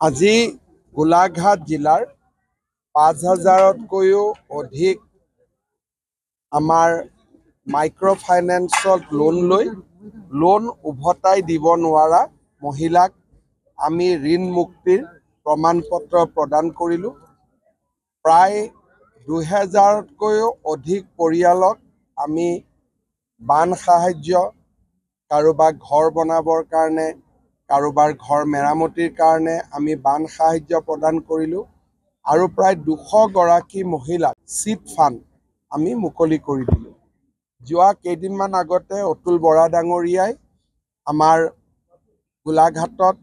আজি গোলাঘাট জিলাৰ ৫,০০০তকৈও অধিক আমাৰ মাইক্ৰ' ফাইনেন্সত লোন উভতাই দিব নোৱাৰা মহিলাক আমি ঋণ মুক্তিৰ প্ৰমাণপত্ৰ প্ৰদান কৰিলোঁ। প্ৰায় ২,০০০তকৈও অধিক পৰিয়ালক আমি বান সাহায্য, কাৰোবাক ঘৰ বনাবৰ কাৰণে, কাৰোবাৰ ঘৰ মেৰামতিৰ কাৰণে আমি বান সাহায্য প্ৰদান কৰিলোঁ আৰু প্ৰায় ২০০ গৰাকী মহিলাক চিট ফাণ্ড আমি মুকলি কৰি দিলোঁ। যোৱা কেইদিনমান আগতে অতুল বৰা ডাঙৰীয়াই আমাৰ গোলাঘাটত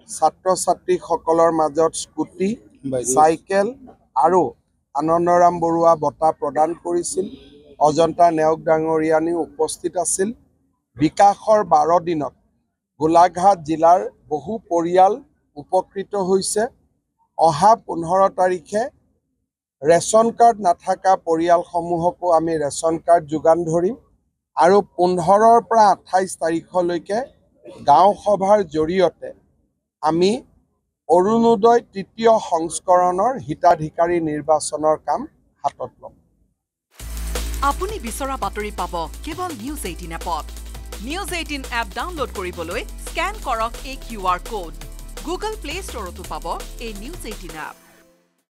ছাত্ৰ ছাত্ৰীসকলৰ মাজত স্কুটি, চাইকেল আৰু আনন্দৰাম বৰুৱা বঁটা প্ৰদান কৰিছিল। অজন্তা নেওগ ডাঙৰীয়ানীও উপস্থিত আছিল। বিকাশৰ ১২ দিনত গোলাঘাট জিলাৰ বহু পৰিয়াল উপকৃত হৈছে। অহা ১৫ তাৰিখে ৰেচন কাৰ্ড নাথাকা পৰিয়ালসমূহকো আমি ৰেচন কাৰ্ড যোগান ধৰিম আৰু ১৫ৰ পৰা ২৮ তাৰিখলৈকে গাঁও সভাৰ জৰিয়তে আমি অৰুণোদয় তৃতীয় সংস্কৰণৰ হিতাধিকাৰী নিৰ্বাচনৰ কাম হাতত ল'ম। আপুনি বিচৰা বাতৰি পাব কেৱল নিউজ 18 এপত। নিউজ 18 এপ ডাউনলোড কৰিবলৈ স্কেন কৰক এই QR কোড। গুগল প্লে ষ্টৰতো পাব এই নিউজ 18 এপ।